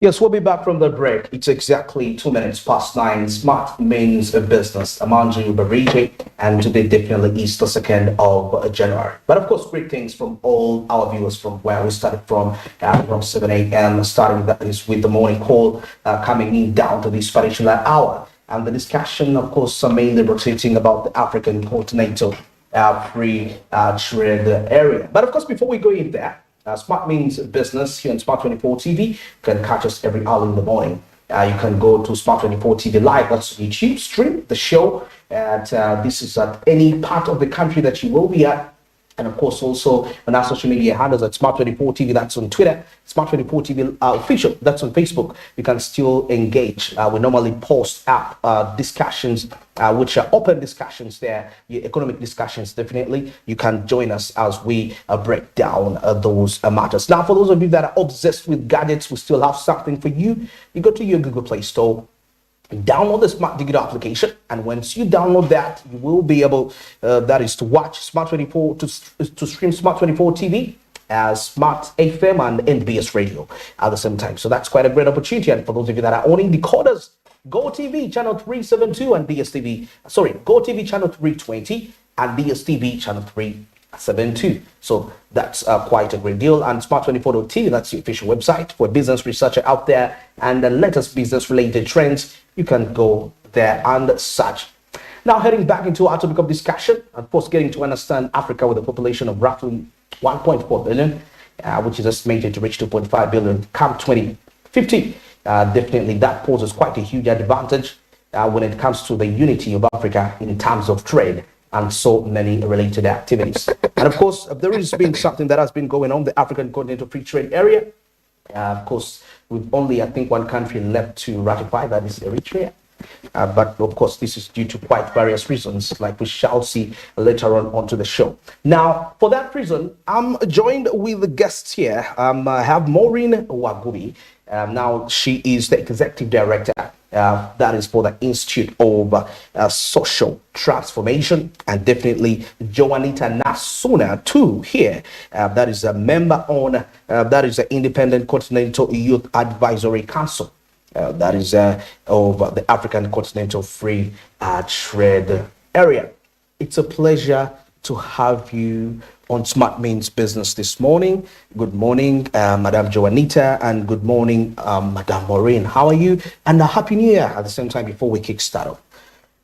Yes, we'll be back from the break. It's exactly 2 minutes past 9. Smart means a business. Amanju Barije, and today definitely is the 2nd of January. But of course, great things from all our viewers from where we started from 7 a.m. Starting that is with the morning call coming in down to this financial hour. And the discussion, of course, are mainly rotating about the African continental free trade area. But of course, before we go in there, Smart means business here on Smart 24 TV. You can catch us every hour in the morning. You can go to Smart 24 TV Live. That's YouTube. Stream the show. This is at any part of the country that you will be at. And of course, also on our social media handles at Smart 24 TV, that's on Twitter, Smart 24 TV official, that's on Facebook. You can still engage. We normally post up discussions, which are open discussions there, your economic discussions. Definitely, you can join us as we break down those matters. Now, for those of you that are obsessed with gadgets, we still have something for you. You go to your Google Play Store, download the Smart Digital application, and once you download that, you will be able that is to watch Smart 24 to stream Smart 24 TV as Smart FM and NBS Radio at the same time. So that's quite a great opportunity. And for those of you that are owning decoders, GOTV channel 372 and DSTV, GOTV channel 320 and DSTV channel 372. So that's quite a great deal. And Smart24.tv, that's the official website for a business researcher out there and the latest business related trends. You can go there and search. Now, heading back into our topic of discussion, of course, getting to understand Africa with a population of roughly 1.4 billion, which is estimated to reach 2.5 billion come 2050. Definitely, that poses quite a huge advantage when it comes to the unity of Africa in terms of trade and so many related activities. And of course, there has been something that has been going on the African Continental Free Trade Area. Of course, with only, I think, one country left to ratify, that is Eritrea. But of course, this is due to quite various reasons, like we shall see later on onto the show. Now, for that reason, I'm joined with the guests here. I have Maureen Wagubi. Now, she is the executive director. That is for the Institute of Social Transformation, and definitely Joanita Nasuna too here. That is a member on that is the Independent Continental Youth Advisory Council. That is of the African Continental Free Trade Area. It's a pleasure to have you on Smart Means Business this morning. Good morning, Madam Joanita, and good morning, Madam Maureen. How are you? And a Happy New Year at the same time before we kick start off.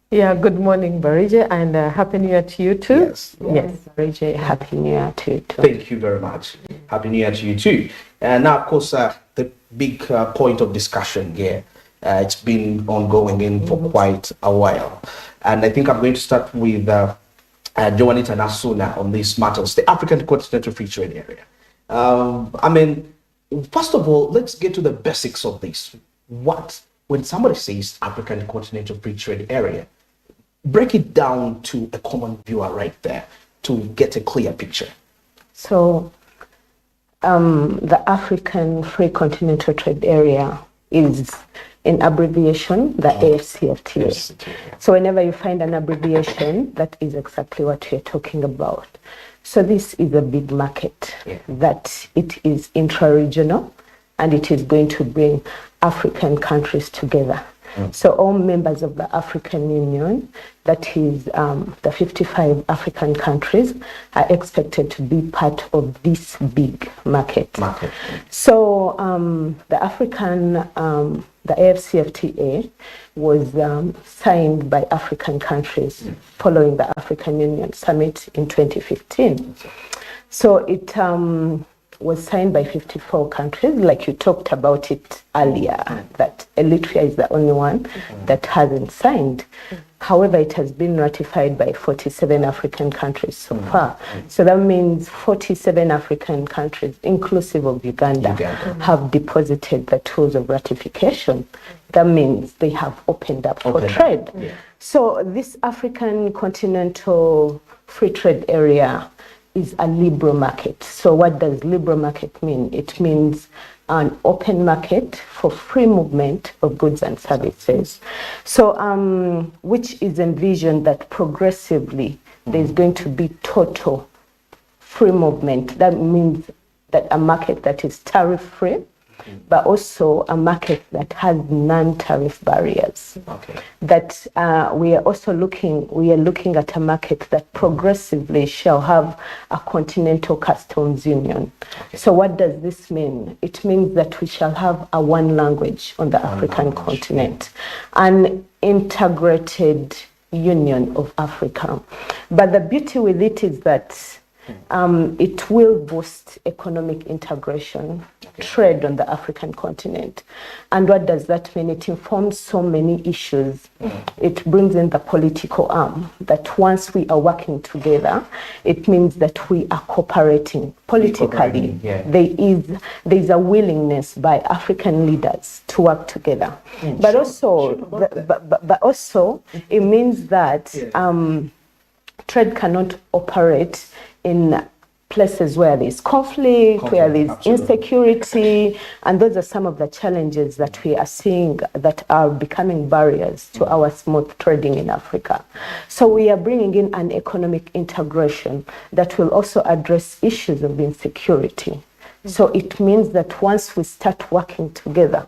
Yeah, good morning, Barije, and Happy New Year to you too. Yes, Barije, Happy New Year to you too. Thank you very much. Happy New Year to you too. And now, of course, the big point of discussion here, it's been ongoing for quite a while. And I think I'm going to start with Joanita Nasuna on these matters, the African Continental Free Trade Area. I mean, first of all, let's get to the basics of this. When somebody says African Continental Free Trade Area, break it down to a common viewer right there to get a clear picture. So, the African Free Continental Trade Area is in abbreviation, the AFCFTA. Yes. So whenever you find an abbreviation, that is exactly what we're talking about. So this is a big market that it is intra-regional, and it is going to bring African countries together. So all members of the African Union, that is the 55 African countries, are expected to be part of this big market. So the AFCFTA was signed by African countries following the African Union Summit in 2015. So it was signed by 54 countries, like you talked about it earlier, that Eritrea is the only one that hasn't signed. However, it has been ratified by 47 African countries so far. So that means 47 African countries, inclusive of Uganda, have deposited the tools of ratification. That means they have opened up for trade. So this African Continental Free Trade Area is a liberal market. So what does liberal market mean? It means an open market for free movement of goods and services. So which is envisioned that progressively there's going to be total free movement. That means that a market that is tariff free but also a market that has non-tariff barriers. Okay. That we are looking at a market that progressively shall have a continental customs union. Okay. So what does this mean? It means that we shall have a one language on the African continent, an integrated union of Africa. But the beauty with it is that it will boost economic integration, trade on the African continent. And what does that mean? It informs so many issues. It brings in the political arm, that once we are working together, it means that we are cooperating politically. Yeah. There is a willingness by African leaders to work together. But also, it means that trade cannot operate in places where there's conflict, where there's insecurity, and those are some of the challenges that we are seeing that are becoming barriers to our smooth trading in Africa. So we are bringing in an economic integration that will also address issues of insecurity. So it means that once we start working together,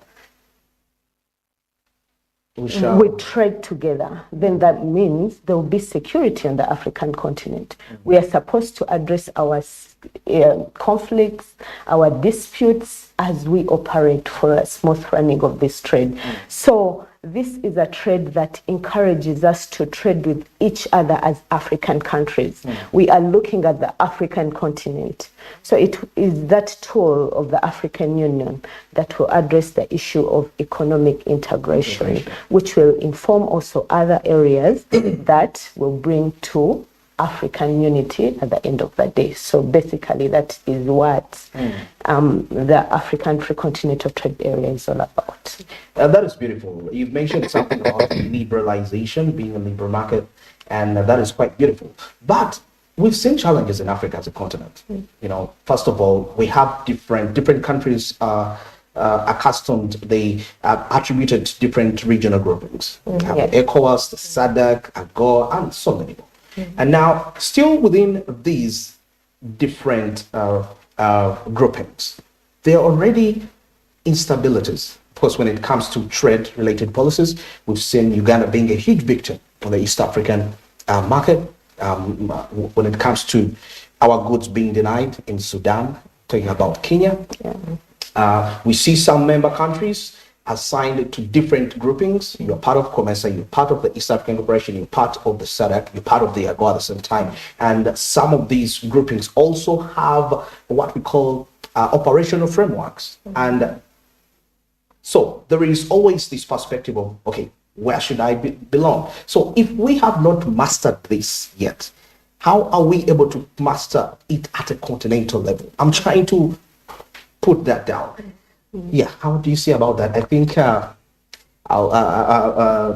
we trade together, then that means there will be security on the African continent. We are supposed to address our conflicts, our disputes as we operate for a smooth running of this trade. So this is a trade that encourages us to trade with each other as African countries. We are looking at the African continent. So it is that tool of the African Union that will address the issue of economic integration, which will inform also other areas that will bring to African unity at the end of the day. So basically that is what the African Free Continental Trade Area is all about. That is beautiful. You've mentioned something about liberalization, being a liberal market, and that is quite beautiful. But we've seen challenges in Africa as a continent. You know, first of all, we have different countries accustomed, they attributed different regional groupings. We have ECOWAS, the SADC, AGOA, and so many more. And now, still within these different groupings, there are already instabilities. Of course, when it comes to trade-related policies, we've seen Uganda being a huge victim on the East African market. When it comes to our goods being denied in Sudan, talking about Kenya. We see some member countries assigned to different groupings. You're part of COMESA, you're part of the East African Cooperation, you're part of the SADC, you're part of the AGOA at the same time. And some of these groupings also have what we call operational frameworks. And so there is always this perspective of, okay, where should I belong? So if we have not mastered this yet, how are we able to master it at a continental level? I'm trying to put that down. Yeah, how do you see about that? I think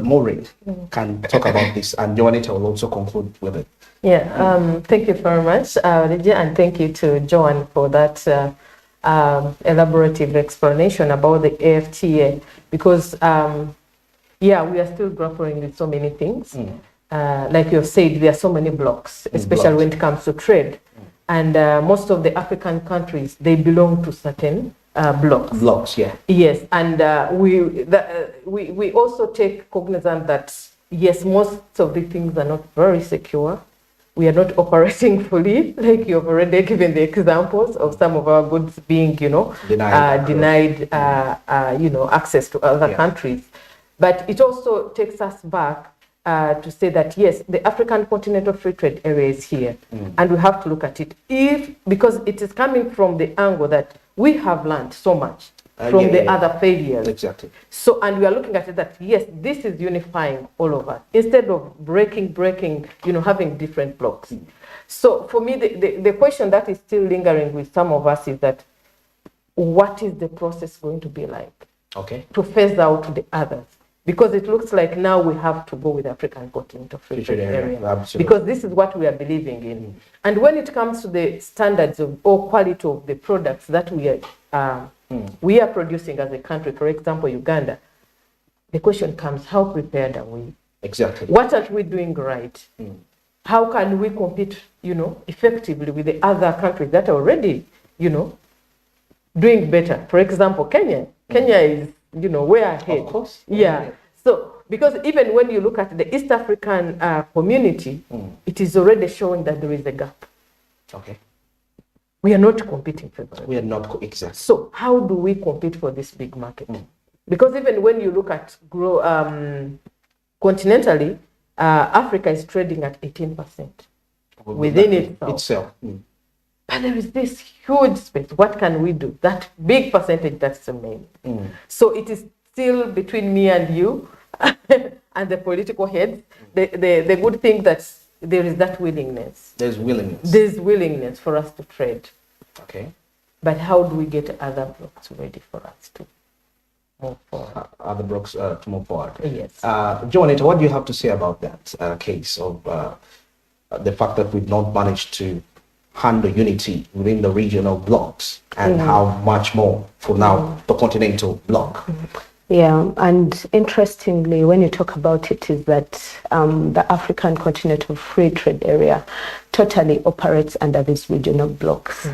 Maureen can talk about this, and Joanita will also conclude with it. Yeah, thank you very much, Lydia, and thank you to Joan for that elaborative explanation about the AFTA, because yeah, we are still grappling with so many things. Like you have said, there are so many blocks, especially when it comes to trade. And most of the African countries, they belong to certain blocks. Blocks, yeah. Yes, and we also take cognizance that, yes, most of the things are not very secure. We are not operating fully, like you've already given the examples of some of our goods being, you know, denied you know, access to other countries. But it also takes us back to say that, yes, the African Continental Free Trade Area is here, and we have to look at it because it is coming from the angle that we have learned so much from the other failures. Exactly. So, and we are looking at it that, yes, this is unifying all of us instead of breaking, you know, having different blocks. So for me, the question that is still lingering with some of us is that, what is the process going to be like? Okay. To phase out the others? Because it looks like now we have to go with African Continental Free Trade Area. Because this is what we are believing in. And when it comes to the standards of or quality of the products that we are producing as a country, for example, Uganda, the question comes, how prepared are we? Exactly. What are we doing right? How can we compete, you know, effectively with the other countries that are already, you know, doing better. For example, Kenya is, way ahead. Of course. Yeah. So, because even when you look at the East African community, it is already showing that there is a gap. Okay. We are not competing for that. We are not exactly. So how do we compete for this big market? Because even when you look at continentally, Africa is trading at 18% within itself. But there is this huge space. What can we do? That big percentage that's remaining. So it is still between me and you and the political heads. The good thing that there is that willingness. There's willingness. There's willingness for us to trade. Okay. But how do we get other blocks ready for us to move forward? Other blocks to move forward. Yes. Joanita, what do you have to say about that case of the fact that we've not managed to handle unity within the regional blocks and how much more for now the continental bloc? Yeah, and interestingly, when you talk about it, is that the African Continental Free Trade Area totally operates under these regional blocks.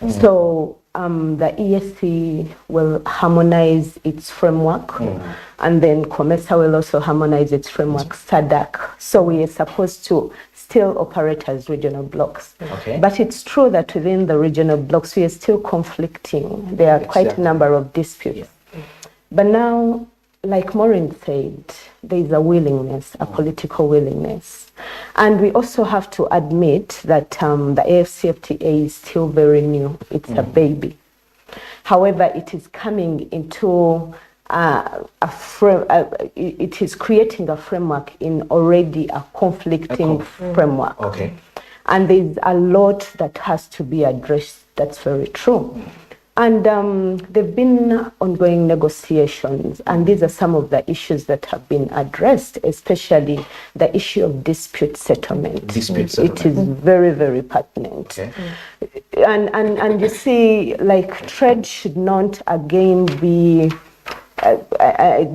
So the EAC will harmonize its framework, and then COMESA will also harmonize its framework, SADC. So we are supposed to still operate as regional blocks. Okay. But it's true that within the regional blocks, we are still conflicting. There are quite a number of disputes. But now, like Maureen said, there is a willingness, a political willingness. And we also have to admit that the AFCFTA is still very new. It's a baby. However, it is coming into it is creating a framework in already a conflicting framework. Okay. And there's a lot that has to be addressed. That's very true. And there've been ongoing negotiations, and these are some of the issues that have been addressed, especially the issue of dispute settlement. Dispute settlement. It is very, very pertinent. Okay. And you see, like, trade should not again be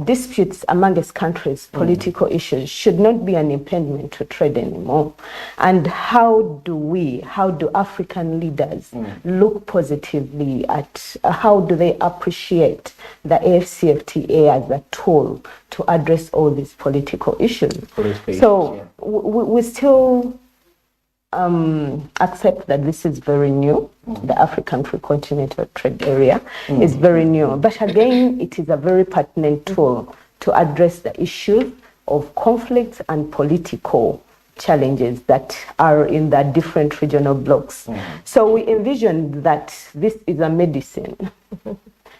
disputes amongst countries, political issues should not be an impediment to trade anymore. And how do African leaders look positively at how do they appreciate the AFCFTA as a tool to address all these political issues? We still accept that this is very new. The African Free Continental Trade Area is very new. But again, it is a very pertinent tool to address the issues of conflicts and political challenges that are in the different regional blocks. So we envision that this is a medicine.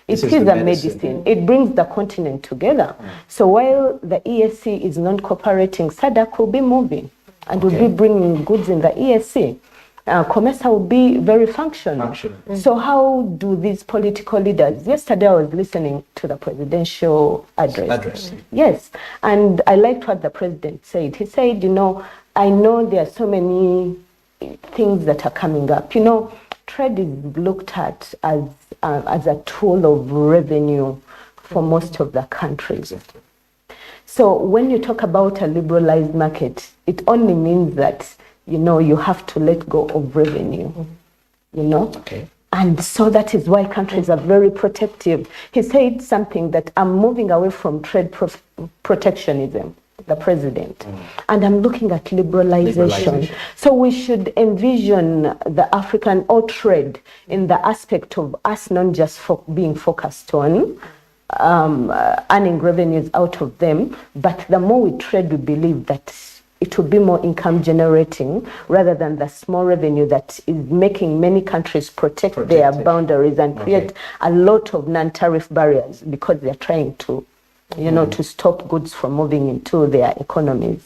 It is a medicine. It brings the continent together. So while the EAC is not cooperating, SADC will be moving and will be bringing goods in the EAC. COMESA will be very functional. So how do these political leaders, yesterday I was listening to the presidential address. Yes, and I liked what the president said. He said, I know there are so many things that are coming up. Trade is looked at as a tool of revenue for most of the countries. So when you talk about a liberalized market, it only means that, you have to let go of revenue, Okay. And so that is why countries are very protective. He said something that I'm moving away from trade protectionism, the president, and I'm looking at liberalization. So we should envision the African trade in the aspect of us not just being focused on earning revenues out of them, but the more we trade, we believe that it will be more income generating rather than the small revenue that is making many countries protect their boundaries and create a lot of non-tariff barriers because they're trying to, to stop goods from moving into their economies.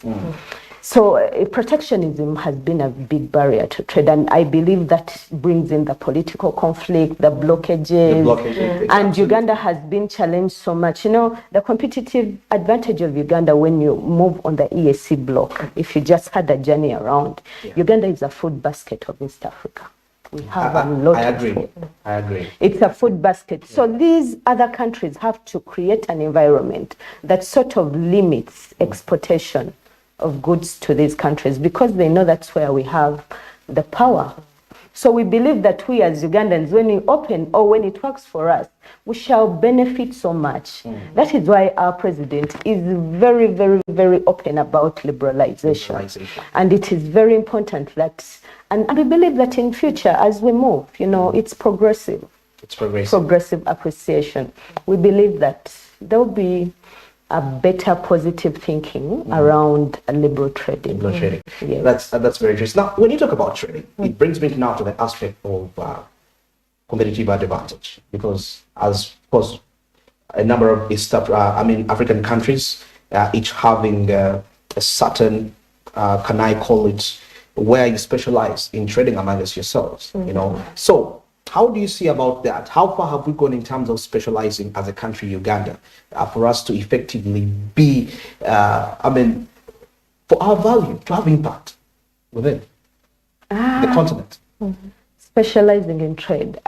So protectionism has been a big barrier to trade, and I believe that brings in the political conflict, the blockages, and Uganda has been challenged so much. The competitive advantage of Uganda when you move on the EAC block, if you just had a journey around, Uganda is a food basket of East Africa. We have a lot of food. I agree. It's a food basket. So these other countries have to create an environment that sort of limits exportation of goods to these countries because they know that's where we have the power So we believe that we as Ugandans, when we open or when it works for us, we shall benefit so much. That is why our president is very, very, very open about liberalization. And it is very important that, and we believe that in future, as we move, it's progressive. It's progressive. Progressive appreciation. We believe that there will be a better positive thinking around liberal trading. Liberal trading. Yes. That's very interesting. Now, when you talk about trading, it brings me now to the aspect of competitive advantage, because as of course a number of African countries, each having a certain, can I call it, where you specialize in trading amongst yourselves, So how do you see about that? How far have we gone in terms of specializing as a country, Uganda, for us to effectively be, for our value to have impact within the continent? Specializing in trade.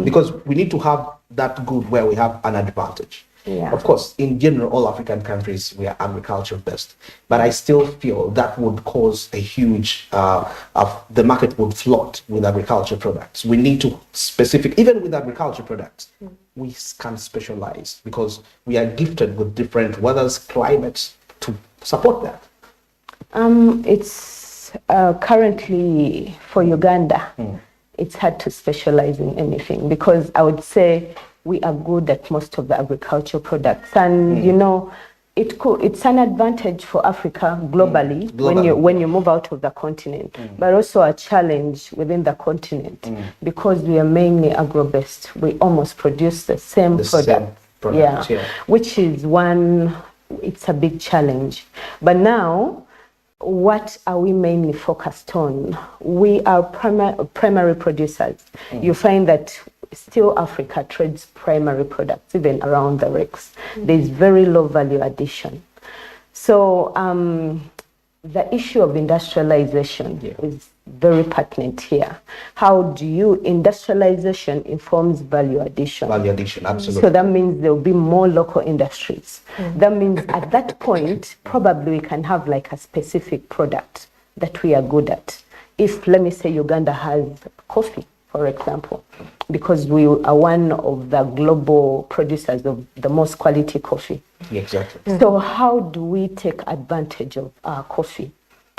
Because we need to have that good where we have an advantage. Yeah. Of course, in general, all African countries, we are agriculture based, but I still feel that would cause a huge, the market would flood with agriculture products. We need to even with agriculture products, we can specialize because we are gifted with different weathers, climates to support that. It's currently for Uganda, it's hard to specialize in anything because I would say we are good at most of the agricultural products, and it's an advantage for Africa globally, when you move out of the continent, but also a challenge within the continent because we are mainly agro-based. We almost produce the same product, which is it's a big challenge. But now, what are we mainly focused on? We are primary producers. You find that still Africa trades primary products, even around the RICS. There's very low value addition. So the issue of industrialization is very pertinent here. How do industrialization informs value addition? Value addition, absolutely. So that means there will be more local industries. That means at that point, probably we can have like a specific product that we are good at. If, let me say, Uganda has coffee, for example, because we are one of the global producers of the most quality coffee. Exactly. So how do we take advantage of our coffee?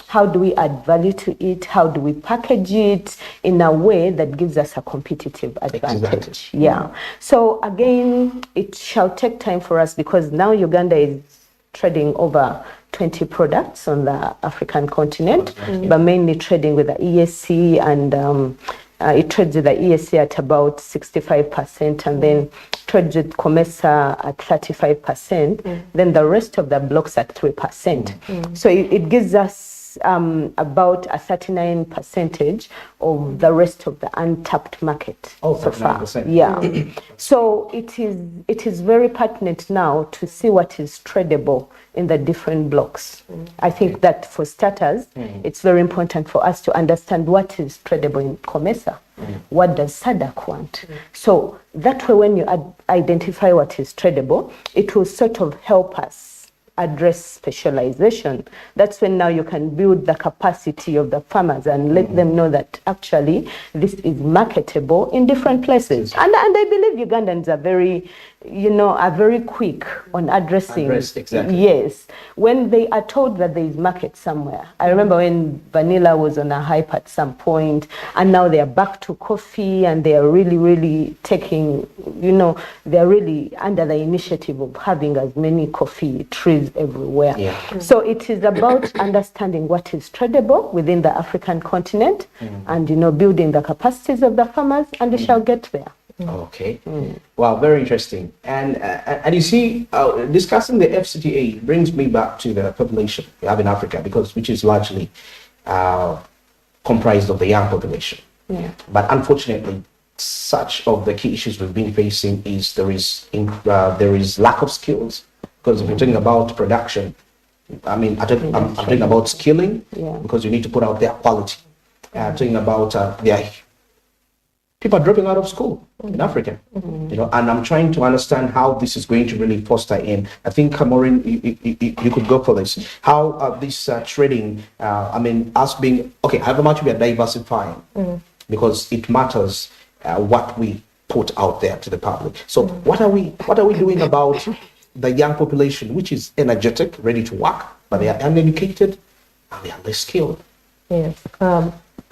How do we add value to it? How do we package it in a way that gives us a competitive advantage? Exactly. Yeah. So again, it shall take time for us because now Uganda is trading over 20 products on the African continent, but mainly trading with the ESC, and it trades with the ESC at about 65%, and then trades with COMESA at 35%, then the rest of the blocks at 3%. So it gives us about a 39% of the rest of the untapped market so far. Yeah. So it is very pertinent now to see what is tradable in the different blocks. I think that for starters, it's very important for us to understand what is tradable in COMESA. What does SADC want? So that way, when you identify what is tradable, it will sort of help us address specialization. That's when now you can build the capacity of the farmers and let them know that actually this is marketable in different places. And I believe Ugandans are very quick on addressing. Exactly. Yes. When they are told that there is market somewhere. I remember when vanilla was on a hype at some point, and now they are back to coffee, and they are really, really taking, they're really under the initiative of having as many coffee trees everywhere. So it is about understanding what is tradable within the African continent, and building the capacities of the farmers, and they shall get there. Okay. Wow, very interesting. And you see, discussing the FCTA brings me back to the population we have in Africa, which is largely comprised of the young population. But unfortunately, such of the key issues we've been facing is there is lack of skills. Because if you're talking about production, I'm talking about skilling, because you need to put out their quality. Talking about people are dropping out of school in Africa, and I'm trying to understand how this is going to really foster in. I think, Maureen, you could go for this. How this trading, us being, however much we are diversifying, because it matters what we put out there to the public. So what are we doing about the young population, which is energetic, ready to work, but they are uneducated and they are less skilled? Yes.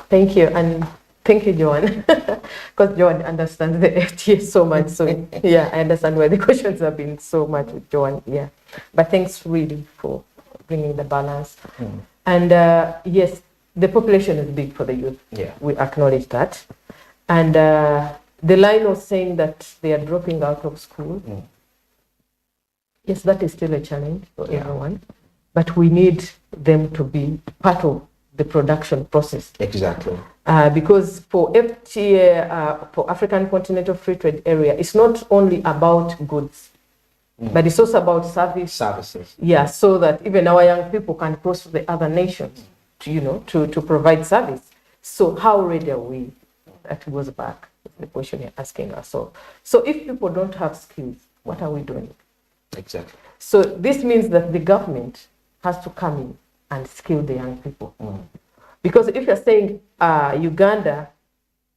Thank you. And thank you, Joan, because Joan understands the FTA so much. So yeah, I understand why the questions have been so much with Joan. Yeah. But thanks really for bringing the balance. And yes, the population is big for the youth. Yeah. We acknowledge that. And the line was saying that they are dropping out of school. Yes, that is still a challenge for everyone. But we need them to be part of the production process. Exactly. Because for FTA, for African Continental Free Trade Area, it's not only about goods, but it's also about Services. Yeah, so that even our young people can cross to the other nations, to provide service. So how ready are we? That goes back to the question you're asking us. So if people don't have skills, what are we doing? Exactly. So this means that the government has to come in and skill the young people. Because if you're saying Uganda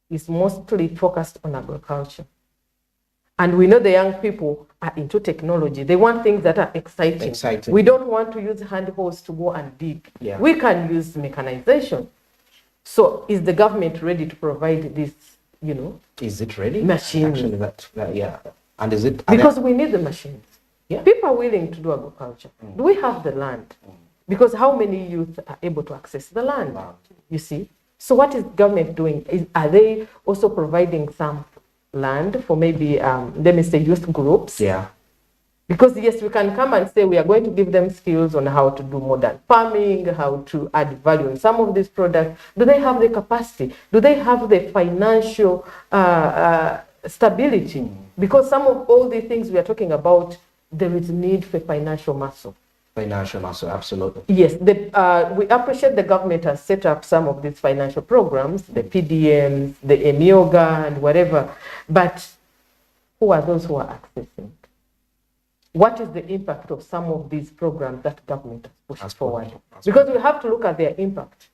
is mostly focused on agriculture, and we know the young people are into technology, they want things that are exciting. We don't want to use hand hoes to go and dig. Yeah. We can use mechanization. So is the government ready to provide this, Is it ready? Machines. Actually, yeah. And is it? Because we need the machines. Yeah. People are willing to do agriculture. Do we have the land? Because how many youth are able to access the land? You see? So what is government doing? Are they also providing some land for maybe, let me say, youth groups? Yeah. Because yes, we can come and say we are going to give them skills on how to do modern farming, how to add value in some of these products. Do they have the capacity? Do they have the financial stability? Because some of all the things we are talking about, there is need for financial muscle. Financial muscle, absolutely. Yes, we appreciate the government has set up some of these financial programs, the PDMs, the EMIOGA and whatever, but who are those who are accessing? What is the impact of some of these programs that government has pushed forward? Because we have to look at their impact,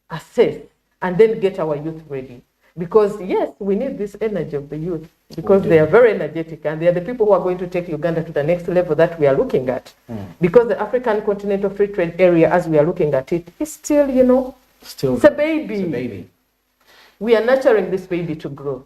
assess, and then get our youth ready. Because yes, we need this energy of the youth, because they are very energetic and they are the people who are going to take Uganda to the next level that we are looking at. Because the African Continental Free Trade Area, as we are looking at it, is still, it's a baby. It's a baby. We are nurturing this baby to grow.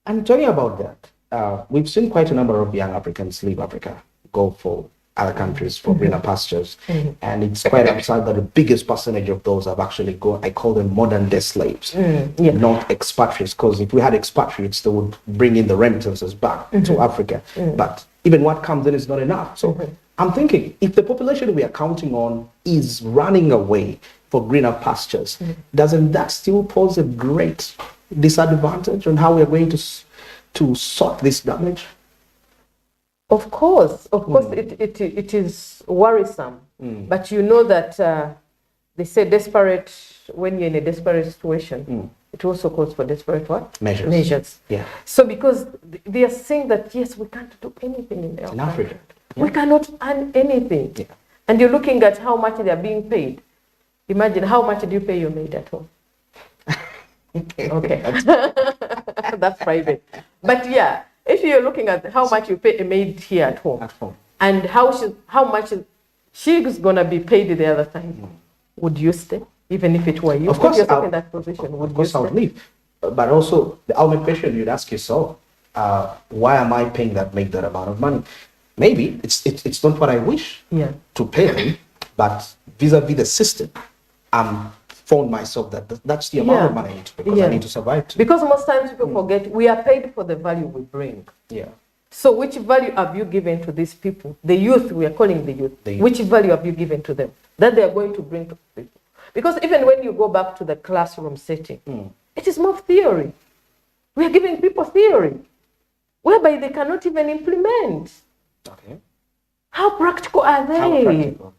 And talking about that, we've seen quite a number of young Africans leave Africa, go for other countries for greener pastures. And it's quite absurd that the biggest percentage of those have actually gone, I call them modern day slaves, not expatriates, because if we had expatriates, they would bring in the remittances back to Africa. But even what comes in is not enough. So I'm thinking, if the population we are counting on is running away for greener pastures, doesn't that still pose a great disadvantage on how we are going to sort this damage? Of course, it is worrisome. But you know that they say desperate, when you're in a desperate situation, it also calls for desperate what? Measures. Yeah. So because they are saying that, yes, we can't do anything in Africa. Yeah. We cannot earn anything. Yeah. And you're looking at how much they are being paid. Imagine, how much do you pay your maid at home? Okay. That's private. But yeah, if you're looking at how much you pay a maid here at home, and how much she's going to be paid the other time, would you stay? Even if it were you? Of course, if you're in that position, would you stay? I would leave. But also, the ultimate question you'd ask yourself, why am I paying that maid that amount of money? Maybe it's not what I wish to pay them, but vis-a-vis the system, I'm found myself that's the amount of money I need to pay, because I need to survive too. Because most times people forget we are paid for the value we bring. Yeah. So which value have you given to these people? The youth, we are calling the youth. Which value have you given to them that they are going to bring to people? Because even when you go back to the classroom setting, it is more theory. We are giving people theory, whereby they cannot even implement. Okay. How practical are they? How practical?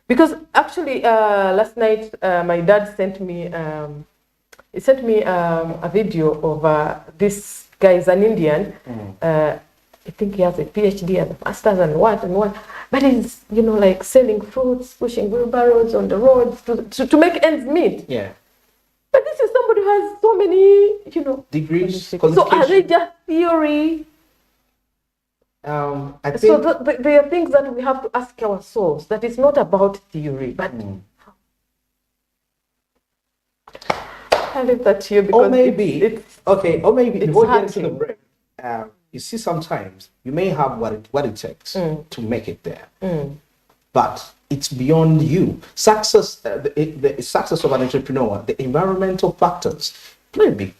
Because actually, last night, my dad sent me, a video of this guy is an Indian. I think he has a PhD and a master's and what. But he's, like selling fruits, pushing wheelbarrows on the roads to make ends meet. Yeah. But this is somebody who has so many, Degrees, so are they qualifications. just theory? I think So there are things that we have to ask ourselves, that it's not about theory, but I leave that to you because or maybe it's or maybe it's before we get into the hurting. break, you see, sometimes you may have what it takes to make it there, but it's beyond you. Success, the success of an entrepreneur, the environmental factors play a big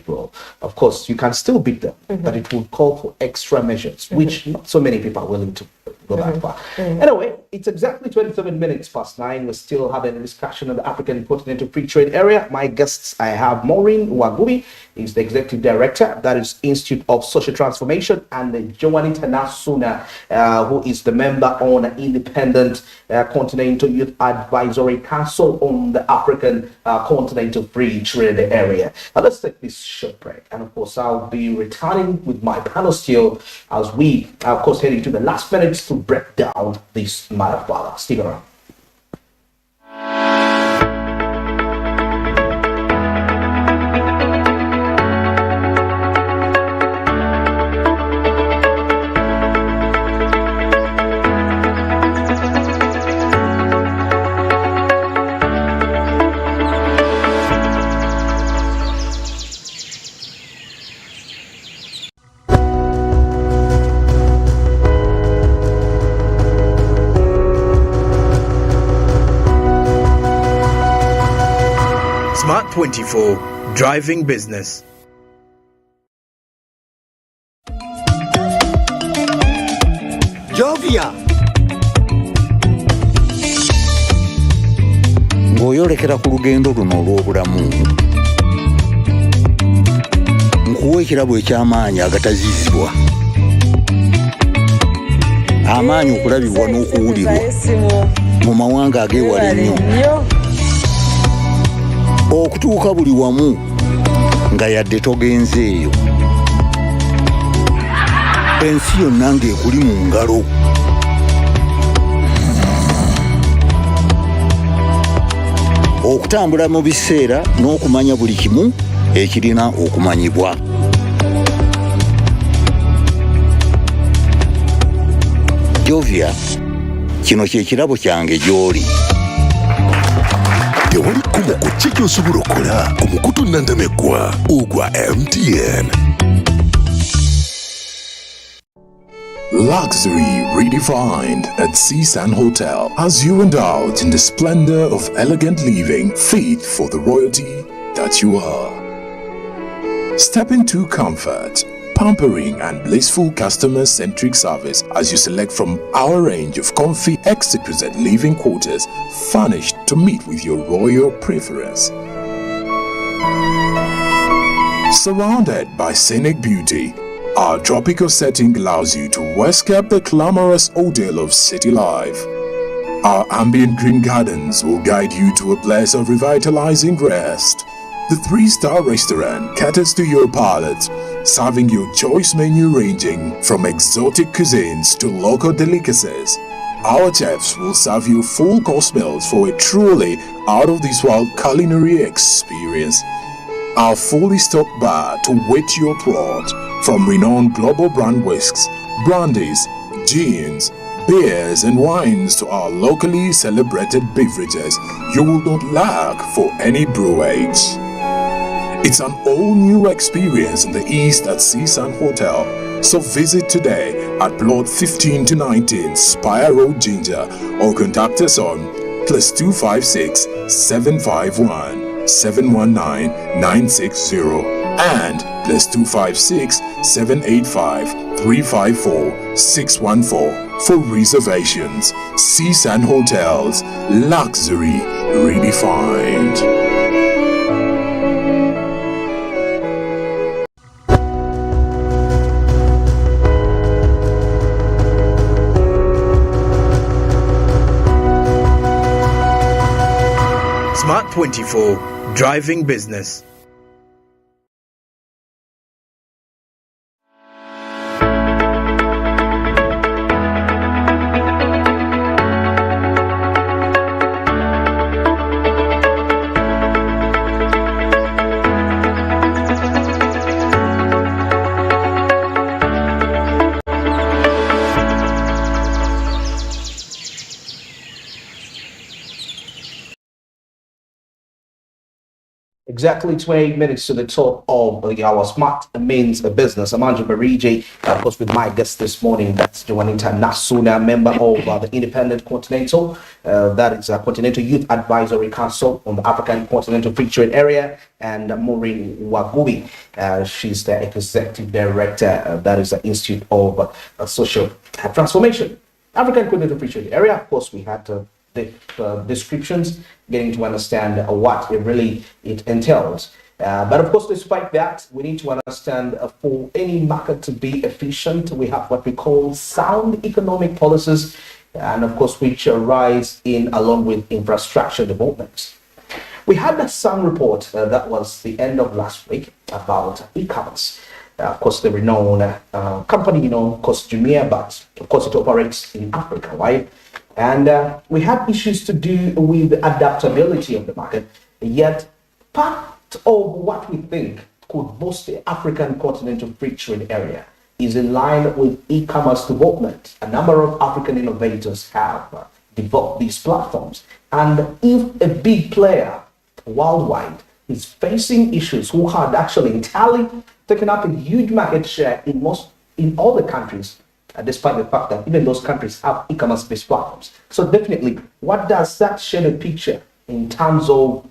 role. Of course, you can still beat them, but it will call for extra measures, which not so many people are willing to go that far. Anyway, it's exactly 27 minutes past 9. We're still having a discussion on the African Continental Free Trade Area. My guests, I have Maureen Wagubi, is the Executive Director, that is Institute of Social Transformation, and Joanita Nasuna, who is the member on an independent Continental Youth Advisory Council on the African Continental Free Trade Area. Now let's take this short break, and of course I'll be returning with my panel still as we of course head into the last minutes to break down this matter further. Stick around. Smart 24, driving business. Jovia ng'oyolekera ku lugendo luno olw'obulamu nkuwa ekirabo eky'amaanyi agatazizibwa, amaanyi okulabibwa n'okuwulirwa mu mawanga ag'ewala ennyo, okutuuka buli wamu nga yadde togenzeeyo, ensi yonna ng'ekuli mu ngalo. Okutambula mu biseera n'okumanya buli kimu ekirina okumanyibwa. Jovia, kino kye kirabo kyange gy'oli. Tewali kumu ku ky'osobola okukola ku mukutu nnantameggwa ogwa MTN. Luxury redefined at Seasan Hotel has you endowed in the splendor of elegant living fit for the royalty that you are. Step into comfort, pampering and blissful customer-centric service as you select from our range of comfy, exquisite living quarters furnished to meet with your royal preference. Surrounded by scenic beauty, our tropical setting allows you to escape the glamorous ordeal of city life. Our ambient green gardens will guide you to a place of revitalizing rest. The 3-star restaurant caters to your palate, serving your choice menu ranging from exotic cuisines to local delicacies. Our chefs will serve you full-course meals for a truly out-of-this-world culinary experience. Our fully stocked bar to whet your throat, from renowned global brand whisks, brandies, gins, beers and wines to our locally celebrated beverages, you will not lack for any brewage. It's an all-new experience in the East at Seasan Hotel. So visit today at Plot 15 to 19 Spire Road, Ginger, or contact us on +256 751 719 960 and +256 785 354 614 for reservations. Seasan Hotels, luxury redefined. Smart 24, driving business. Exactly 20 minutes to the top of our Smart Means Business. I'm Andrew Barije, of course, with my guest this morning. That's Juanita Nasuna, member of the Independent Continental, that is a Continental Youth Advisory Council on the African Continental Free Trade Area, and Maureen Wagubi. She's the Executive Director, that is the Institute of Social Transformation. African Continental Free Trade Area, of course, we had the descriptions, getting to understand what it entails. But of course, despite that, we need to understand for any market to be efficient, we have what we call sound economic policies, and of course, which arise in along with infrastructure developments. We had that sound report that was the end of last week about e-commerce. Of course, the renowned company, of course, Jumia, but of course, it operates in Africa, right? And we had issues to do with the adaptability of the market, yet part of what we think could boost the African Continental Free Trade Area is in line with e-commerce development. A number of African innovators have developed these platforms. And if a big player worldwide is facing issues who had actually entirely taken up a huge market share in all the countries, despite the fact that even those countries have e-commerce-based platforms. So definitely, what does that shed a picture in terms of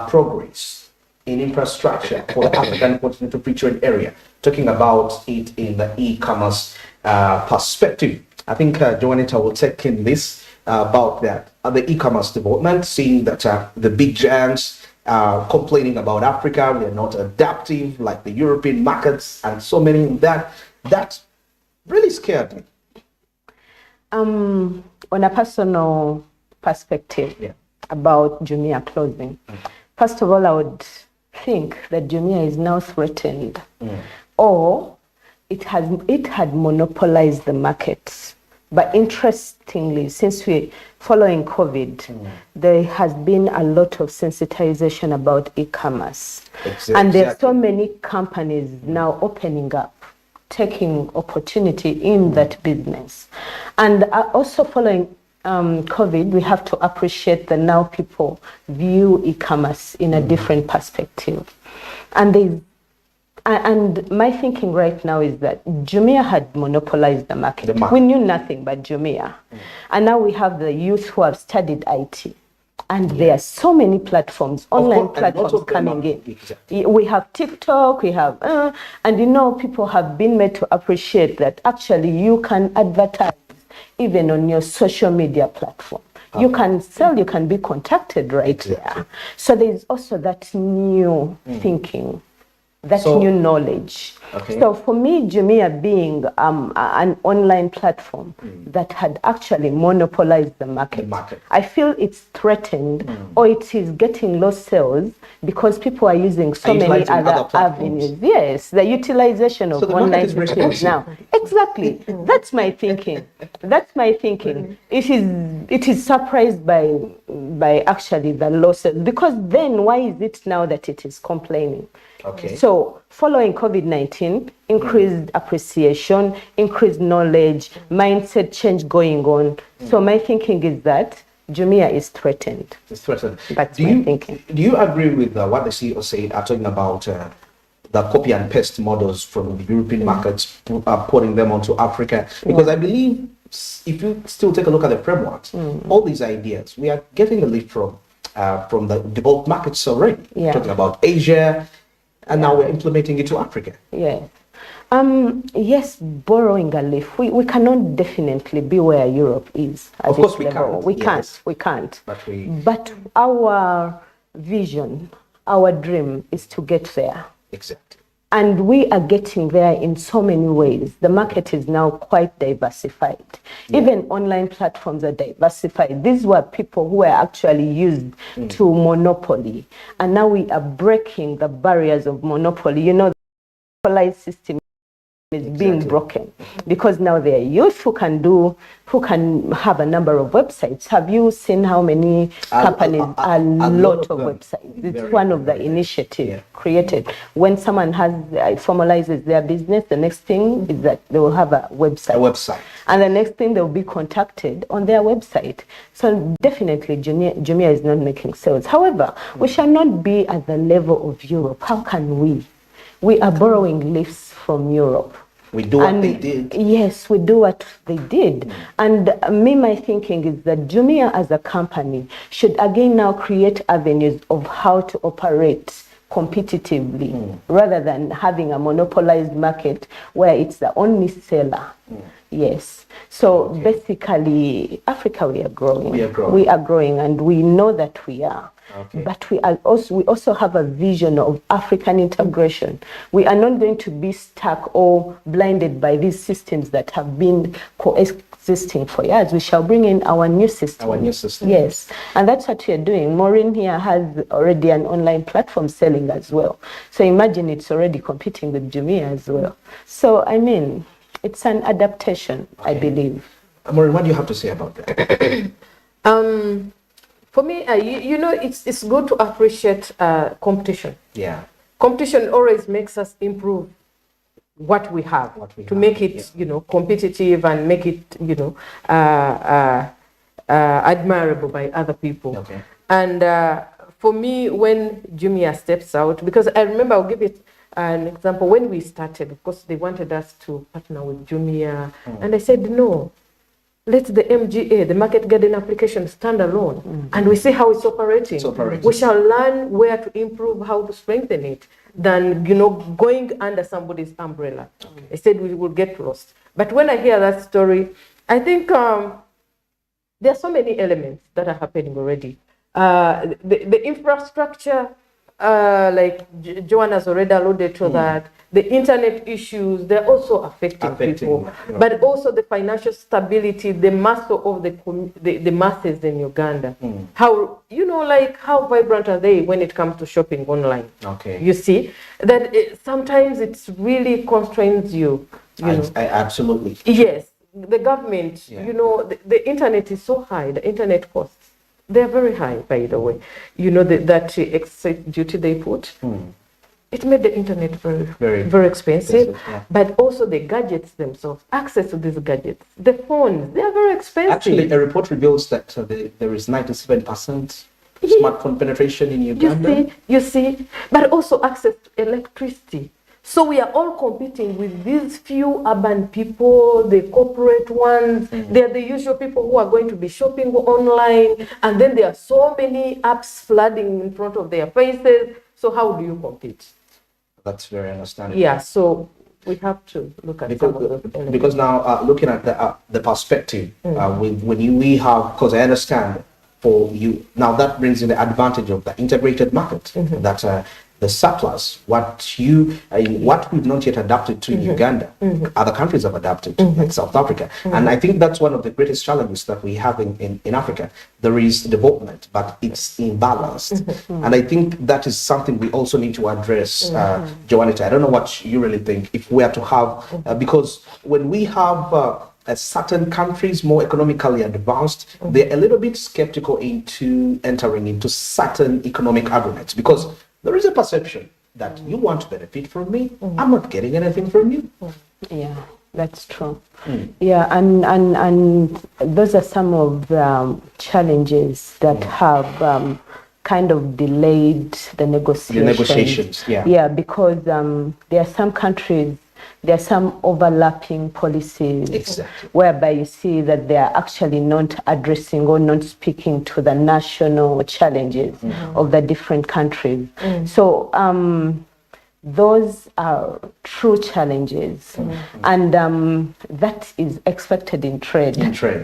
progress in infrastructure for the African Continental Free Trade Area? Talking about it in the e-commerce perspective. I think Juanita will take in this about that. The e-commerce development, seeing that the big giants are complaining about Africa, we are not adaptive like the European markets, and so many that really scared me. On a personal perspective about Jumia closing, first of all, I would think that Jumia is now threatened, or it had monopolized the market. But interestingly, since we following COVID, there has been a lot of sensitization about e-commerce, and there are so many companies now opening up, taking opportunity in that business. And also following COVID, we have to appreciate that now people view e-commerce in a different perspective. And my thinking right now is that Jumia had monopolized the market. We knew nothing but Jumia. And now we have the youth who have studied IT. And there are so many platforms, online platforms coming in. Exactly. We have TikTok, we have, and people have been made to appreciate that actually you can advertise even on your social media platform. You can sell, you can be contacted right there. So there's also that new thinking, that new knowledge. So for me, Jumia being an online platform that had actually monopolized the market, I feel it's threatened or it is getting lost sales because people are using so many other avenues. Yes, the utilization of online platforms now. Exactly. That's my thinking. That's my thinking. It is surprised by actually the losses, because then why is it now that it is complaining? So following COVID-19, increased appreciation, increased knowledge, mindset change going on. So my thinking is that Jumia is threatened. It's threatened. That's my thinking. Do you agree with what the CEO said, talking about the copy and paste models from the European markets, putting them onto Africa? Because I believe if you still take a look at the frameworks, all these ideas, we are getting a lift from the developed markets already. Talking about Asia, and now we're implementing it to Africa. Yes, borrowing a leaf. We cannot definitely be where Europe is. Of course we can't. We can't. But our vision, our dream is to get there. Exactly. And we are getting there in so many ways. The market is now quite diversified. Even online platforms are diversified. These were people who were actually used to monopoly. And now we are breaking the barriers of monopoly. The monopolized system is being broken, because now there are youth who can have a number of websites. Have you seen how many companies? A lot of websites. It's one of the initiatives created. When someone formalizes their business, the next thing is that they will have a website. And the next thing, they'll be contacted on their website. So definitely Jumia is not making sales. However, we shall not be at the level of Europe. How can we? We are borrowing lifts from Europe. We do what they did. Yes, we do what they did. And my thinking is that Jumia as a company should again now create avenues of how to operate competitively, rather than having a monopolized market where it's the only seller. Yes. So basically, Africa, we are growing. We are growing, and we know that we are. But we also have a vision of African integration. We are not going to be stuck or blinded by these systems that have been coexisting for years. We shall bring in our new system. Yes, and that's what we are doing. Maureen here has already an online platform selling as well. So imagine it's already competing with Jumia as well. So I mean, it's an adaptation, I believe. Maureen, what do you have to say about that? For me, it's good to appreciate competition. Yeah. Competition always makes us improve what we have, make it, competitive, and make it, admirable by other people. Okay. And for me, when Jumia steps out, because I remember, I'll give it an example. When we started, of course, they wanted us to partner with Jumia, and I said no. Let the MGA, the Market Garden application, stand alone, and we see how it's operating. We shall learn where to improve, how to strengthen it, than going under somebody's umbrella. I said we will get lost. But when I hear that story, I think there are so many elements that are happening already. The infrastructure, like Joanne has already alluded to that. The internet issues, they're also affecting people, but also the financial stability, the muscle of the masses in Uganda. How, how vibrant are they when it comes to shopping online? Okay. You see, that sometimes it's really constrains you. I absolutely. Yes, the government, the internet is so high, the internet costs, they're very high, by the way. That excess duty they put. It made the internet very expensive, but also the gadgets themselves, access to these gadgets, the phones, they are very expensive. Actually, a report reveals that there is 97% smartphone penetration in Uganda. You see, but also access to electricity. So we are all competing with these few urban people, the corporate ones. They are the usual people who are going to be shopping online, and then there are so many apps flooding in front of their faces. So how do you compete? That's very understandable. Yeah, so we have to look at some of those elements. Because now, looking at the perspective, when we have, because I understand for you, now that brings in the advantage of the integrated market, that the surplus, what we've not yet adapted to Uganda, other countries have adapted, like South Africa. And I think that's one of the greatest challenges that we have in Africa. There is development, but it's imbalanced. And I think that is something we also need to address, Joanita. I don't know what you really think, if we are to have, because when we have certain countries more economically advanced, they're a little bit skeptical into entering into certain economic agreements, because there is a perception that you want to benefit from me, I'm not getting anything from you. Yeah, that's true. Yeah, and those are some of the challenges that have kind of delayed the negotiations. Yeah, because there are some countries, there are some overlapping policies whereby you see that they are actually not addressing or not speaking to the national challenges of the different countries. So those are true challenges, and that is expected in trade.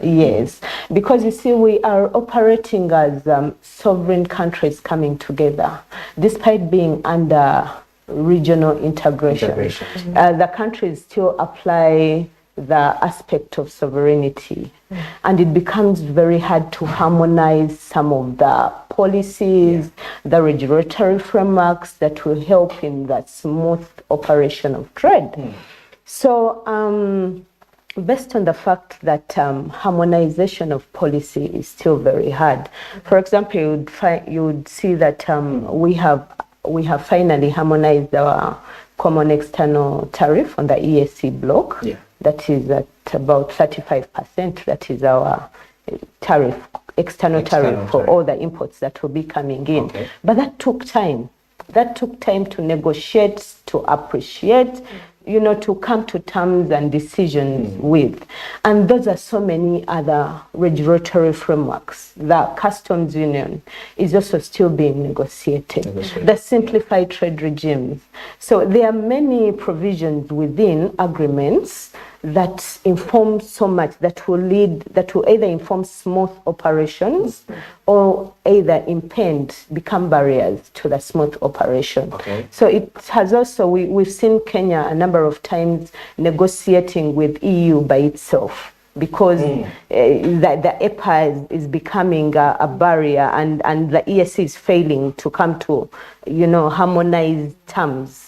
Yes, because you see, we are operating as sovereign countries coming together, despite being under regional integration. The countries still apply the aspect of sovereignty, and it becomes very hard to harmonize some of the policies, the regulatory frameworks that will help in that smooth operation of trade. So, based on the fact that harmonization of policy is still very hard. For example, you would see that we have finally harmonized our common external tariff on the EAC block. Yeah. That is at about 35%. That is our tariff, external tariff for all the imports that will be coming in. Okay. But that took time. That took time to negotiate, to appreciate, to come to terms and decisions with. And those are so many other regulatory frameworks. The customs union is also still being negotiated. The simplified trade regimes. So there are many provisions within agreements that inform so much, that will either inform smooth operations or either become barriers to the smooth operation. Okay. So it has also, we've seen Kenya a number of times negotiating with EU by itself, because the EPA is becoming a barrier, and the EAC is failing to come to, harmonized terms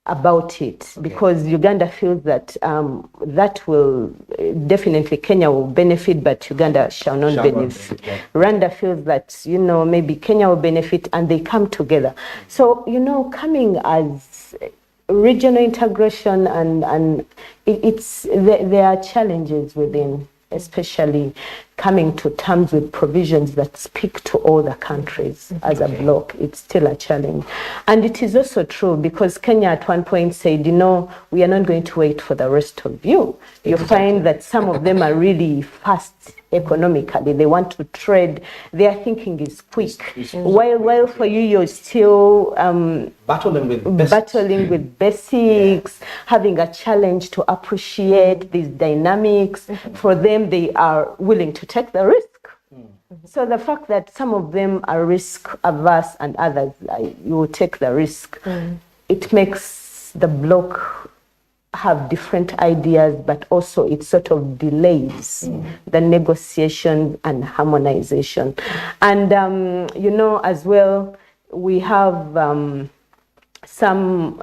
about it, because Uganda feels that that will definitely, Kenya will benefit, but Uganda shall not benefit. Rwanda feels that, maybe Kenya will benefit, and they come together. So, coming as regional integration, and there are challenges within, especially coming to terms with provisions that speak to all the countries as a bloc. It's still a challenge. And it is also true, because Kenya at one point said, we are not going to wait for the rest of you. You find that some of them are really fast economically. They want to trade. Their thinking is quick. While for you, you're still battling with basics, having a challenge to appreciate these dynamics. For them, they are willing to take the risk. So the fact that some of them are risk averse and others, you will take the risk, it makes the bloc have different ideas, but also it sort of delays the negotiation and harmonization. And, as well, we have some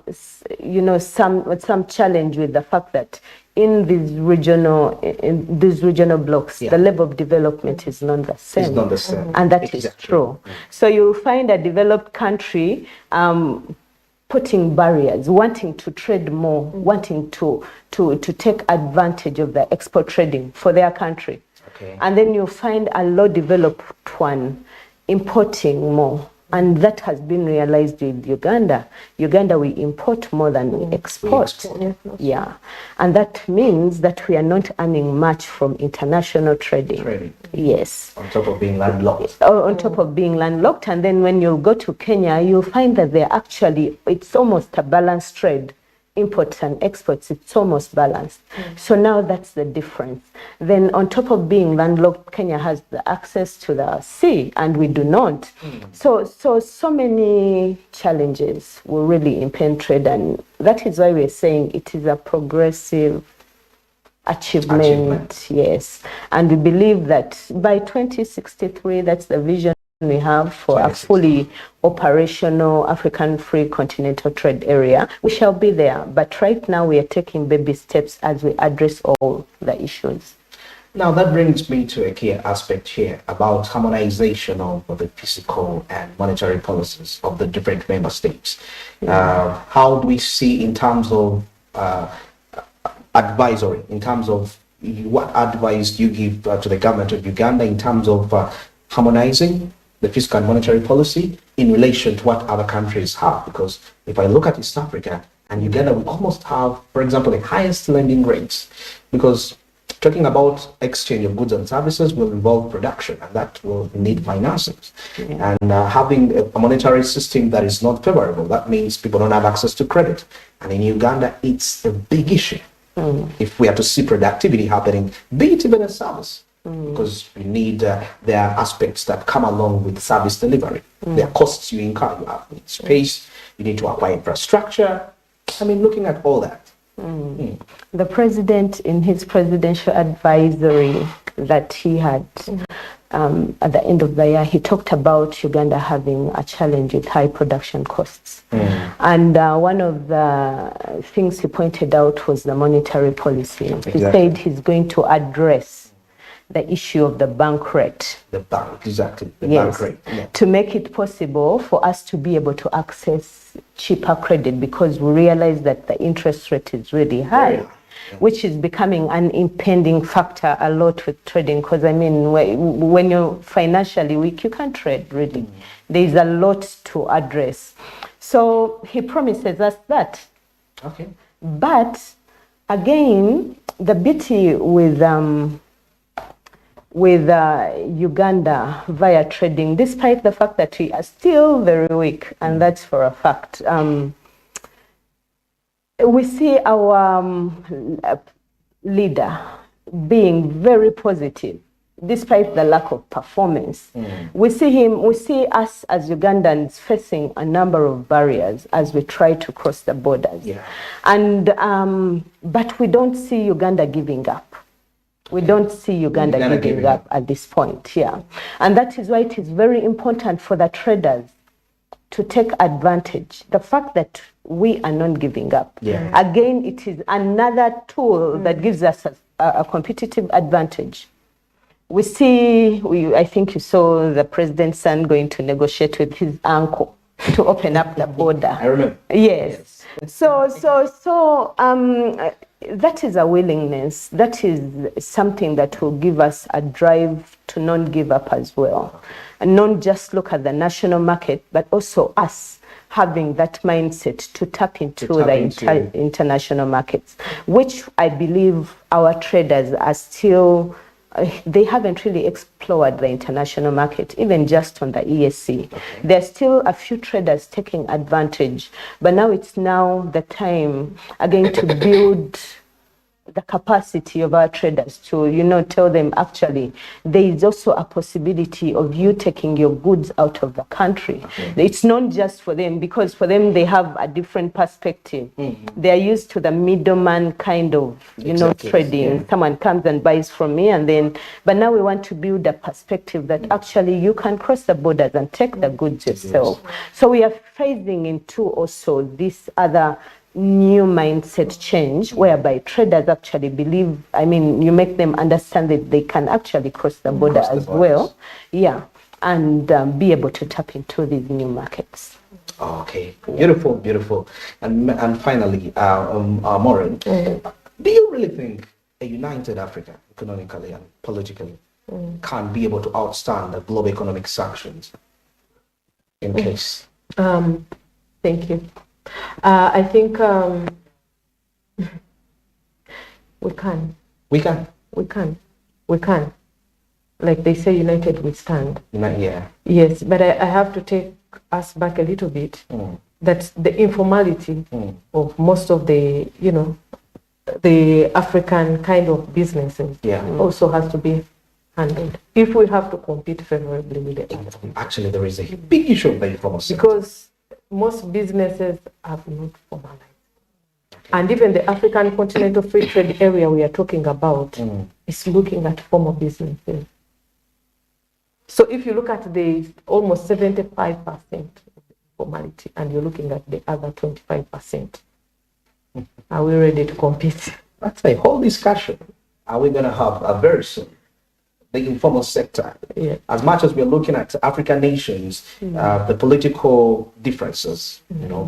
challenge with the fact that in these regional blocks, the level of development is not the same. It's not the same. And that is true. So you'll find a developed country putting barriers, wanting to trade more, wanting to take advantage of the export trading for their country. Okay. And then you'll find a low developed one importing more. And that has been realized with Uganda. Uganda, we import more than we export. Yeah. And that means that we are not earning much from international trading. Yes. On top of being landlocked. On top of being landlocked. And then when you go to Kenya, you'll find that it's almost a balanced trade. Imports and exports, it's almost balanced. So now that's the difference. Then on top of being landlocked, Kenya has the access to the sea, and we do not. So many challenges will really impede trade, and that is why we're saying it is a progressive achievement. Yes. And we believe that by 2063, that's the vision we have for a fully operational African free continental trade area. We shall be there, but right now we are taking baby steps as we address all the issues. Now that brings me to a key aspect here about harmonization of the fiscal and monetary policies of the different member states. How do we see in terms of advisory, in terms of what advice do you give to the government of Uganda in terms of harmonizing the fiscal and monetary policy in relation to what other countries have? Because if I look at East Africa and Uganda, we almost have, for example, the highest lending rates, because talking about exchange of goods and services will involve production, and that will need finances. And having a monetary system that is not favorable, that means people don't have access to credit. And in Uganda, it's a big issue. If we are to see productivity happening, be it even a service. Because you need, there are aspects that come along with service delivery. There are costs you incur. You have space, you need to acquire infrastructure. I mean, looking at all that, The president, in his presidential advisory that he had at the end of the year, he talked about Uganda having a challenge with high production costs. And one of the things he pointed out was the monetary policy. He said he's going to address the issue of the bank rate. The bank, exactly. The Yes, bank rate. Yeah. to make it possible for us to be able to access cheaper credit, because we realize that the interest rate is really high. Which is becoming an impending factor a lot with trading, because I mean, when you're financially weak, you can't trade really. There's a lot to address. So he promises us that. Okay. But again, the beauty with Uganda via trading, despite the fact that we are still very weak, and that's for a fact. We see our leader being very positive, despite the lack of performance. We see us as Ugandans facing a number of barriers as we try to cross the borders. And but we don't see Uganda giving up. We don't see Uganda giving up at this point, And that is why it is very important for the traders to take advantage. The fact that we are not giving up. Again, it is another tool that gives us a competitive advantage. We see, I think you saw the president's son going to negotiate with his uncle to open up the border. I remember. Yes. So that is a willingness. That is something that will give us a drive to not give up as well. And not just look at the national market, but also us having that mindset to tap into the international markets, which I believe our traders are still, they haven't really explored the international market, even just on the ESC. There are still a few traders taking advantage, but now it's the time again to build the capacity of our traders to, tell them actually there is also a possibility of you taking your goods out of the country. It's not just for them, because for them they have a different perspective. They are used to the middleman kind of, trading. Someone comes and buys from me, and then, but now we want to build a perspective that actually you can cross the borders and take the goods yourself. So we are phasing into also this other new mindset change, whereby traders actually believe, you make them understand that they can actually cross the border as well, and be able to tap into these new markets. Okay, beautiful, beautiful. And finally, Maureen, do you really think a united Africa, economically and politically, can be able to outstand the global economic sanctions in case? Thank you. I think we can. We can. We can. We can. Like they say, united we stand. Yes, but I have to take us back a little bit. That the informality of most of the, the African kind of businesses also has to be handled if we have to compete favorably with the others. Actually, there is a big issue of the informal sector. Because most businesses have not formalized. And even the African Continental Free Trade Area we are talking about is looking at formal businesses. So if you look at the almost 75% formality and you're looking at the other 25%, are we ready to compete? That's a whole discussion. Are we going to have very soon? The informal sector. As much as we're looking at African nations, the political differences,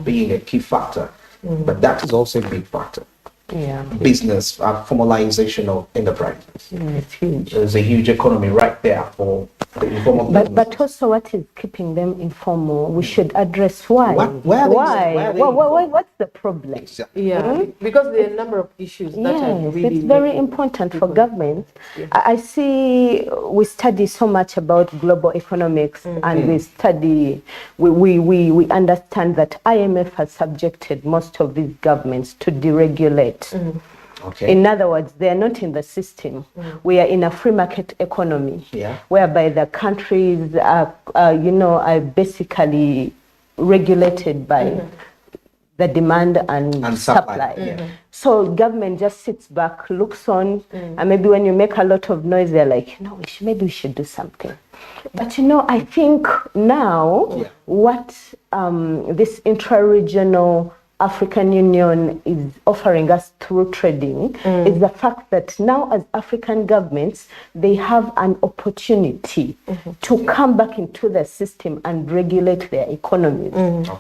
being a key factor, but that is also a big factor. Business, formalization of enterprises. It's huge. There's a huge economy right there for the informal business. But also what is keeping them informal, we should address why. What's the problem? Exactly. Because there are a number of issues that are really... it's very important for government. I see we study so much about global economics, and we understand that IMF has subjected most of these governments to deregulate. In other words, they are not in the system. We are in a free market economy, whereby the countries are basically regulated by the demand and supply. Yeah. So government just sits back, looks on, and maybe when you make a lot of noise, they're like, no, maybe we should do something. But I think now what this intra-regional African Union is offering us through trading is the fact that now as African governments, they have an opportunity to come back into the system and regulate their economies.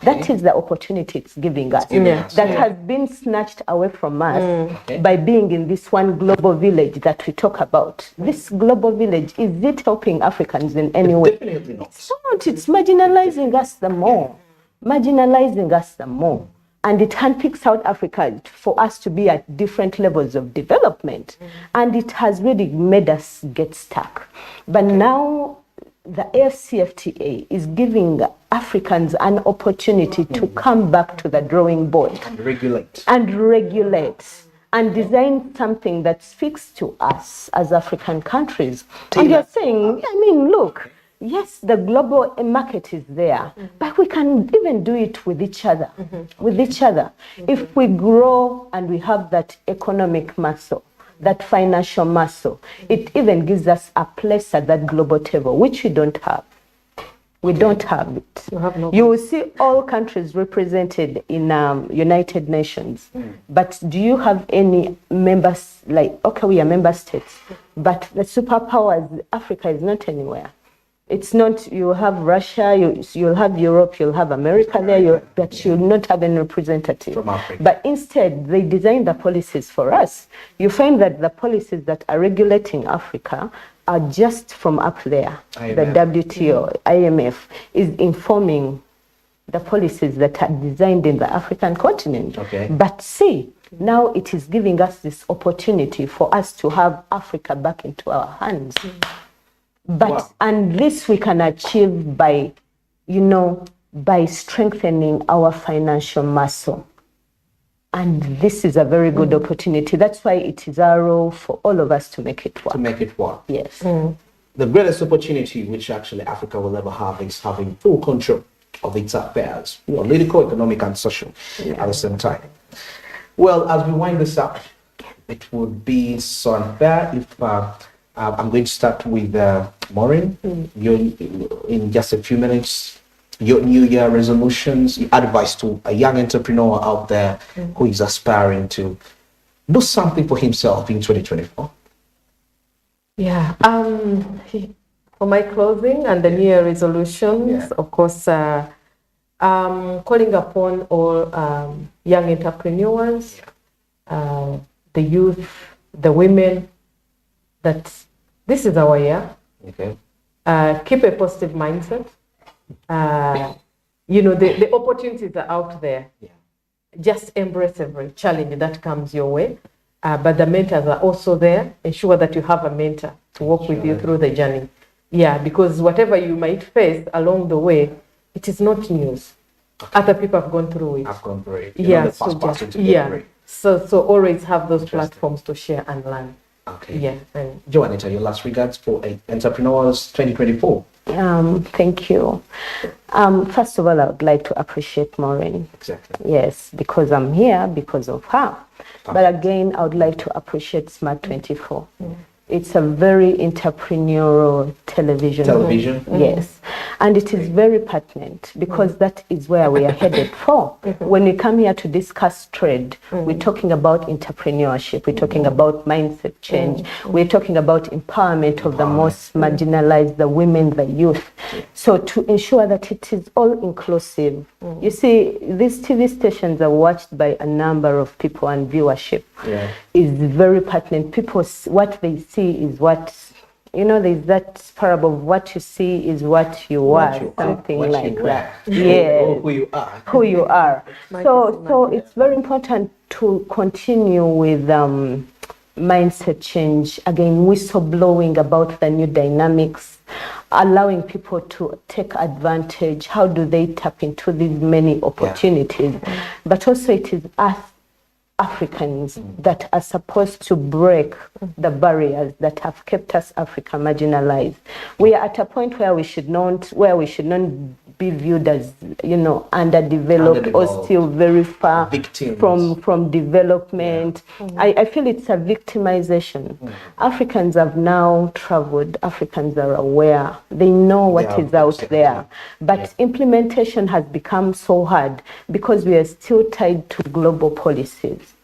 That is the opportunity it's giving us. That has been snatched away from us by being in this one global village that we talk about. This global village, is it helping Africans in any way? Definitely not. It's not. It's marginalizing us the more. Marginalizing us the more. And it handpicks South Africa for us to be at different levels of development. And it has really made us get stuck. But now the AFCFTA is giving Africans an opportunity to come back to the drawing board. And regulate. And design something that speaks to us as African countries. And you're saying, look, yes, the global market is there, but we can even do it with each other. If we grow and we have that economic muscle, that financial muscle, it even gives us a place at that global table, which we don't have. We don't have it. You will see all countries represented in United Nations, but do you have any members, okay, we are member states, but the superpowers, Africa is not anywhere. It's not, you have Russia, you'll have Europe, you'll have America there, but you'll not have any representative. From Africa. But instead, they design the policies for us. You find that the policies that are regulating Africa are just from up there. IMF. The WTO, IMF, is informing the policies that are designed in the African continent. Okay. But see, now it is giving us this opportunity for us to have Africa back into our hands. But and this we can achieve by, by strengthening our financial muscle. And this is a very good opportunity. That's why it is our role for all of us to make it work. Yes. The greatest opportunity which actually Africa will ever have is having full control of its affairs, political, economic, and social at the same time. Well, as we wind this up, it would be so unfair if I'm going to start with Maureen. In just a few minutes, your New Year resolutions, your advice to a young entrepreneur out there who is aspiring to do something for himself in 2024. Yeah. For my closing and the New Year resolutions, of course, calling upon all young entrepreneurs, the youth, the women, that this is our year. Okay. Keep a positive mindset. The opportunities are out there. Just embrace every challenge that comes your way. But the mentors are also there. Ensure that you have a mentor to walk with you through the journey. Because whatever you might face along the way, it is not news. Other people have gone through it. I've gone through it. So always have those platforms to share and learn. Okay. Yeah. And Joanita, your last regards for Entrepreneurs 2024. Thank you. First of all, I would like to appreciate Maureen. Exactly. Yes, because I'm here because of her. But again, I would like to appreciate Smart 24. It's a very entrepreneurial television. Yes. And it is very pertinent because that is where we are headed for. When we come here to discuss trade, we're talking about entrepreneurship, we're talking about mindset change, we're talking about empowerment of the most marginalized, the women, the youth. So to ensure that it is all inclusive. You see, these TV stations are watched by a number of people and viewership is very pertinent. People, what they see is what, there's that parable of what you see is what you are, something like that. Yeah. Who you are. So it's very important to continue with mindset change, again, whistleblowing about the new dynamics, allowing people to take advantage. How do they tap into these many opportunities? But also it is us Africans that are supposed to break the barriers that have kept us Africa marginalized. We are at a point where we should not be viewed as, underdeveloped or Underdeveloped. still very far Victims. from development. I feel it's a victimization. Africans have now traveled. Africans are aware. They know what is out there. But implementation has become so hard because we are still tied to global policies.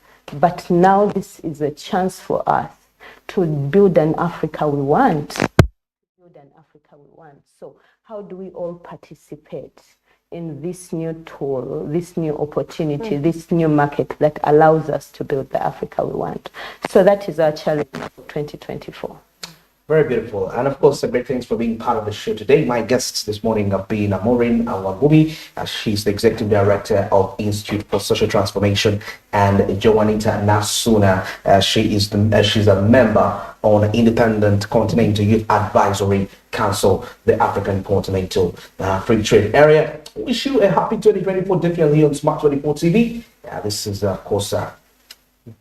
But now this is a chance for us to build an Africa we want. So how do we all participate in this new tool, this new opportunity, this new market that allows us to build the Africa we want? So that is our challenge for 2024. Very beautiful. And of course, great thanks for being part of the show today. My guests this morning have been Amorin Awabubi. She's the Executive Director of Institute for Social Transformation, and Joanita Nasuna. She's a member on Independent Continental Youth Advisory Council, the African Continental Free Trade Area. Wish you a happy 2024, definitely on Smart 24 TV. This is, of course,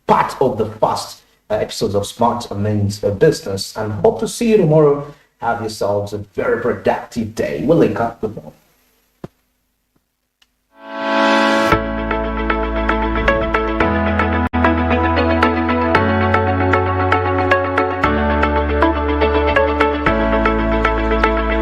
part of the first episodes of Smart Men's Business, and hope to see you tomorrow. Have yourselves a very productive day. We'll link up with more.